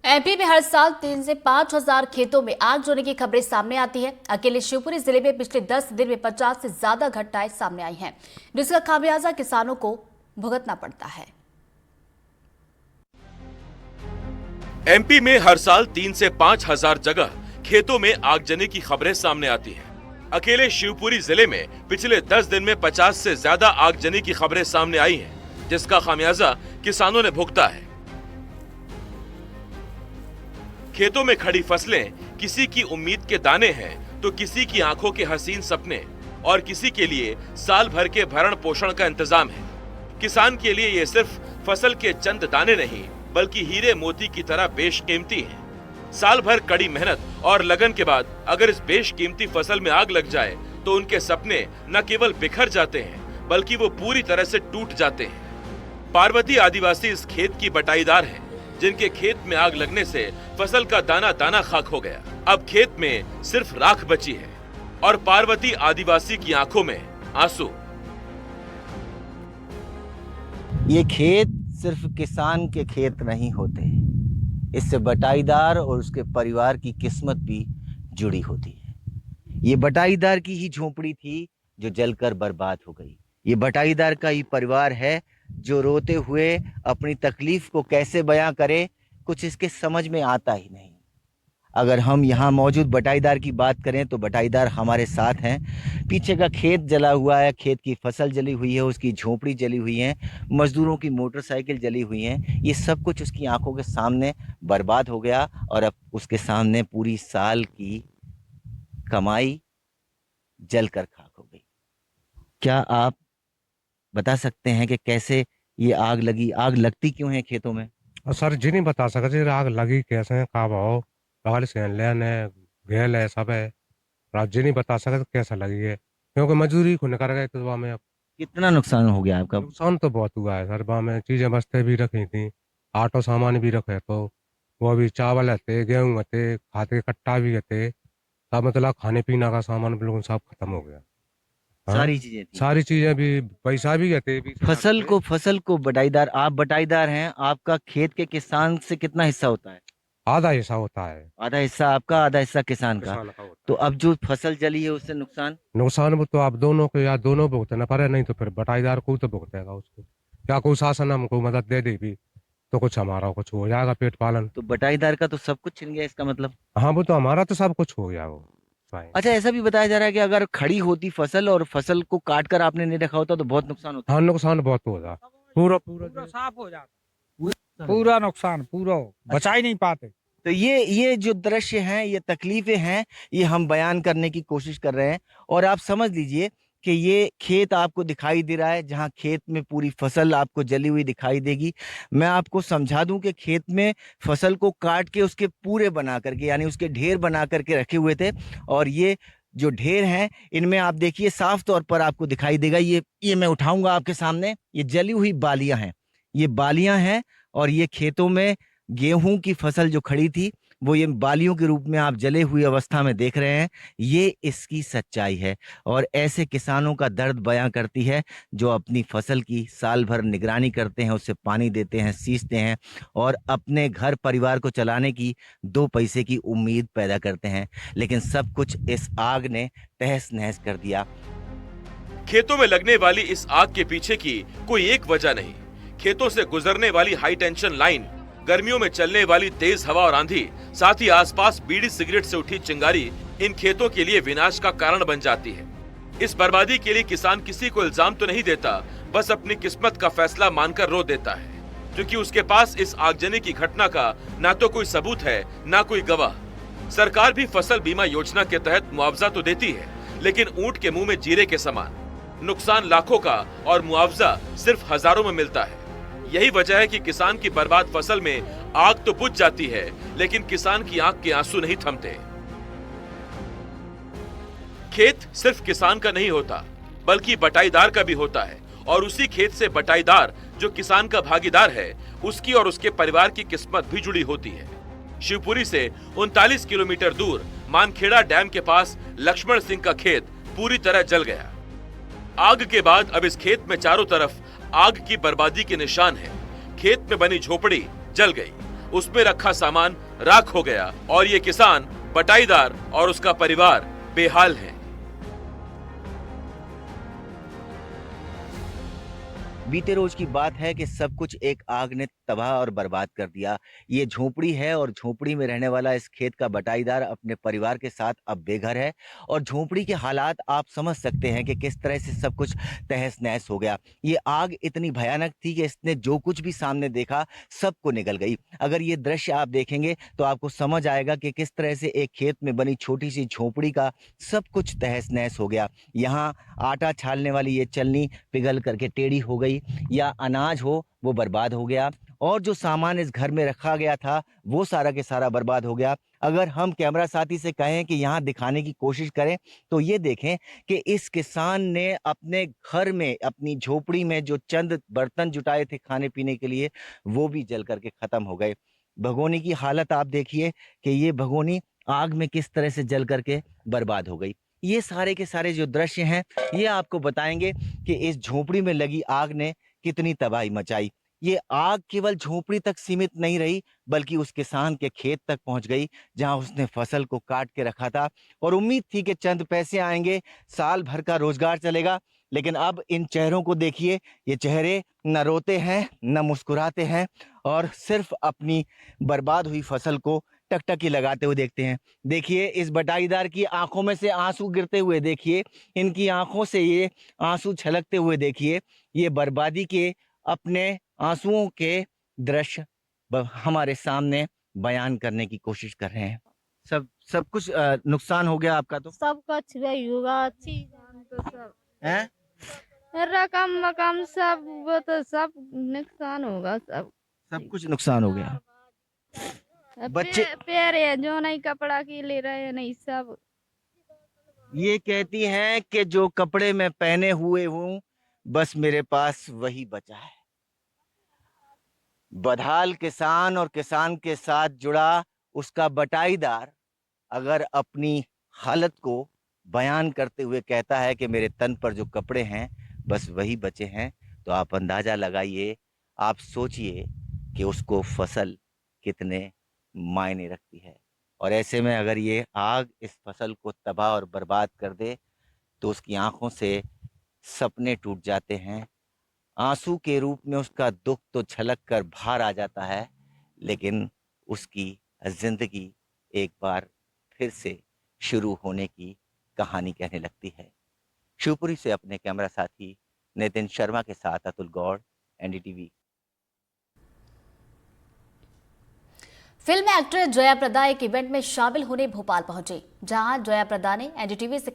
MP में हर साल 3 से 5 हजार खेतों में आग लगने की खबरें सामने आती हैं। अकेले शिवपुरी जिले में पिछले 10 दिन में 50 से ज्यादा घटनाएं सामने आई हैं, जिसका खामियाजा किसानों को भुगतना पड़ता है। एमपी में हर साल 3 से 5 हजार जगह खेतों में आगजनी की खबरें सामने आती हैं। अकेले शिवपुरी जिले में पिछले 10 दिन में 50 से ज्यादा आगजनी की खबरें सामने आई हैं, जिसका खामियाजा किसानों ने भुगता है। खेतों में खड़ी फसलें किसी की उम्मीद के दाने हैं तो किसी की आंखों के हसीन सपने और किसी के लिए साल भर के भरण पोषण का इंतजाम है। किसान के लिए ये सिर्फ फसल के चंद दाने नहीं बल्कि हीरे मोती की तरह बेशकीमती हैं। साल भर कड़ी मेहनत और लगन के बाद अगर इस बेशकीमती फसल में आग लग जाए तो उनके सपने न केवल बिखर जाते हैं बल्कि वो पूरी तरह से टूट जाते हैं। पार्वती आदिवासी इस खेत की बटाईदार हैं, जिनके खेत में आग लगने से फसल का दाना दाना खाक हो गया। अब खेत में सिर्फ राख बची है और पार्वती आदिवासी की आंखों में आंसू। ये खेत सिर्फ किसान के खेत नहीं होते, इससे बटाईदार और उसके परिवार की किस्मत भी जुड़ी होती है। ये बटाईदार की ही झोपड़ी थी जो जलकर बर्बाद हो गई। ये बटाईदार का ही परिवार है जो रोते हुए अपनी तकलीफ को कैसे बयां करे, कुछ इसके समझ में आता ही नहीं। अगर हम यहाँ मौजूद बटाईदार की बात करें तो बटाईदार हमारे साथ हैं। पीछे का खेत जला हुआ है, खेत की फसल जली हुई है, उसकी झोपड़ी जली हुई है, मजदूरों की मोटरसाइकिल जली हुई है। ये सब कुछ उसकी आंखों के सामने बर्बाद हो गया और अब उसके सामने पूरी साल की कमाई जलकर खाक हो गई। क्या आप बता सकते हैं कि कैसे ये आग लगी? आग लगती क्यों है खेतों में? सर जी नहीं बता सकते आग लगी कैसे, का भाव बगल से लेन है, घेल है, सब है। आप जी नहीं बता सकते कैसे लगी है, क्योंकि मजदूरी को निकल गए तो वहाँ में। अब कितना नुकसान हो गया आपका? नुकसान तो बहुत हुआ है सर। वहाँ में चीजें बस्ते भी रखी थी, आटो सामान भी रखे, तो वो भी चावल थे, गेहूँ थे, खाते के कट्टा भी थे, सब मतलब खाने पीने का सामान बिल्कुल सब खत्म हो गया। हाँ? सारी चीजें थी। सारी चीजें भी, पैसा भी गए थे। फसल को बटाईदार, आप बटाईदार हैं, आपका खेत के किसान से कितना हिस्सा होता है? आधा हिस्सा होता है। आधा हिस्सा आपका, आधा हिस्सा किसान का। किसान का होता तो अब जो फसल जली है उससे नुकसान? नुकसान वो तो आप दोनों को या दोनों भुगतना पड़े, नहीं तो फिर बटाईदार को तो भुगतेगा उसको। क्या कोई शासन हमको मदद दे देगी तो कुछ हमारा कुछ हो जाएगा, पेट पालन। तो बटाईदार का तो सब कुछ छिन गया इसका मतलब? हाँ, वो तो हमारा तो सब कुछ हो गया वो। अच्छा, ऐसा भी बताया जा रहा है कि अगर खड़ी होती फसल और फसल को काट कर आपने नहीं रखा होता तो बहुत नुकसान होता। हाँ, नुकसान बहुत हो जाता, पूरा पूरा साफ हो जाता, पूरा नुकसान, पूरा बचा ही नहीं पाते। तो ये जो दृश्य हैं, ये तकलीफें हैं, ये हम बयान करने की कोशिश कर रहे हैं। और आप समझ लीजिए कि ये खेत आपको दिखाई दे रहा है, जहां खेत में पूरी फसल आपको जली हुई दिखाई देगी। मैं आपको समझा दूं कि खेत में फसल को काट के उसके पूरे बना करके, यानी उसके ढेर बना करके रखे हुए थे। और ये जो ढेर हैं, इनमें आप देखिए साफ तौर पर आपको दिखाई देगा, ये मैं उठाऊंगा आपके सामने, ये जली हुई बालियां हैं, ये बालियां हैं। और ये खेतों में गेहूं की फसल जो खड़ी थी वो ये बालियों के रूप में आप जले हुई अवस्था में देख रहे हैं। ये इसकी सच्चाई है और ऐसे किसानों का दर्द बयां करती है जो अपनी फसल की साल भर निगरानी करते हैं, उससे पानी देते हैं, सींचते हैं और अपने घर परिवार को चलाने की 2 पैसे की उम्मीद पैदा करते हैं। लेकिन सब कुछ इस आग ने तहस नहस कर दिया। खेतों में लगने वाली इस आग के पीछे की कोई एक वजह नहीं। खेतों से गुजरने वाली हाई टेंशन लाइन, गर्मियों में चलने वाली तेज हवा और आंधी, साथ ही आसपास बीड़ी सिगरेट से उठी चिंगारी इन खेतों के लिए विनाश का कारण बन जाती है। इस बर्बादी के लिए किसान किसी को इल्जाम तो नहीं देता, बस अपनी किस्मत का फैसला मानकर रो देता है, क्योंकि उसके पास इस आगजनी की घटना का ना तो कोई सबूत है, ना कोई गवाह। सरकार भी फसल बीमा योजना के तहत मुआवजा तो देती है, लेकिन ऊंट के मुंह में जीरे के समान। नुकसान लाखों का और मुआवजा सिर्फ हजारों में मिलता है। यही वजह है कि किसान की बर्बाद फसल में आग तो बुझ जाती है, लेकिन किसान की आंख के आंसू नहीं थमते। खेत सिर्फ किसान का नहीं होता, बल्कि बटाईदार का भी होता है, और उसी खेत से बटाईदार जो किसान का भागीदार है, उसकी और उसके परिवार की किस्मत भी जुड़ी होती है। शिवपुरी से 39 किलोमीटर दूर मानखेड़ा डैम के पास लक्ष्मण सिंह का खेत पूरी तरह जल गया। आग के बाद अब इस खेत में चारों तरफ आग की बर्बादी के निशान हैं। खेत में बनी झोपड़ी जल गई, उसमें रखा सामान राख हो गया और ये किसान बटाईदार और उसका परिवार बेहाल है। बीते रोज की बात है कि सब कुछ एक आग ने तबाह और बर्बाद कर दिया। ये झोपड़ी है और झोपड़ी में रहने वाला इस खेत का बटाईदार अपने परिवार के साथ अब बेघर है और झोपड़ी के हालात आप समझ सकते हैं कि किस तरह से सब कुछ तहस नहस हो गया। ये आग इतनी भयानक थी कि इसने जो कुछ भी सामने देखा सबको निगल गई। अगर ये दृश्य आप देखेंगे तो आपको समझ आएगा कि किस तरह से एक खेत में बनी छोटी सी झोपड़ी का सब कुछ तहस नहस हो गया। यहाँ आटा छालने वाली ये चलनी पिघल करके टेढ़ी हो गई या अनाज हो वो बर्बाद हो गया और जो सामान इस घर में रखा गया था वो सारा के सारा बर्बाद हो गया। अगर हम कैमरा साथी से कहें कि यहाँ दिखाने की कोशिश करें तो ये देखें कि इस किसान ने अपने घर में अपनी झोपड़ी में जो चंद बर्तन जुटाए थे खाने पीने के लिए वो भी जल करके खत्म हो गए। भगोनी की हालत आप देखिए कि ये भगोनी आग में किस तरह से जल करके बर्बाद हो गई। ये सारे के सारे जो दृश्य हैं ये आपको बताएंगे कि इस झोपड़ी में लगी आग ने कितनी तबाही मचाई। ये आग केवल झोपड़ी तक सीमित नहीं रही बल्कि उस किसान के खेत तक पहुंच गई जहां उसने फसल को काट के रखा था और उम्मीद थी कि चंद पैसे आएंगे, साल भर का रोजगार चलेगा। लेकिन अब इन चेहरों को देखिए, ये चेहरे न रोते हैं न मुस्कुराते हैं और सिर्फ अपनी बर्बाद हुई फसल को टकटकी लगाते हुए देखते हैं। देखिए इस बटाईदार की आंखों में से आंसू गिरते हुए देखिए, इनकी आंखों से ये आंसू छलकते हुए देखिए। ये बर्बादी के अपने आंसुओं के दृश्य हमारे सामने बयान करने की कोशिश कर रहे हैं। सब कुछ नुकसान हो गया आपका तो सब कुछ वही होगा, अच्छी जान तो सब है, रकम मकम सब वो तो सब नुकसान होगा सब कुछ नुकसान हो गया। बच्चे पैर है जो नहीं कपड़ा की ले रहे हैं नहीं सब। ये कहती हैं कि जो कपड़े मैं पहने हुए हूं बस मेरे पास वही बचा है। बदहाल किसान और किसान के साथ जुड़ा उसका बटाईदार अगर अपनी हालत को बयान करते हुए कहता है कि मेरे तन पर जो कपड़े हैं बस वही बचे हैं, तो आप अंदाजा लगाइए, आप सोचिए कि उसको फसल कितने मायने रखती है। और ऐसे में अगर ये आग इस फसल को तबाह और बर्बाद कर दे तो उसकी आंखों से सपने टूट जाते हैं। आंसू के रूप में उसका दुख तो छलक कर बाहर आ जाता है, लेकिन उसकी जिंदगी एक बार फिर से शुरू होने की कहानी कहने लगती है। शिवपुरी से अपने कैमरा साथी नितिन शर्मा के साथ Atul Gaur, NDTV. Film actress Jaya Prada एक इवेंट में शामिल होने भोपाल पहुंची, जहां जया प्रदा ने एनडीटीवी से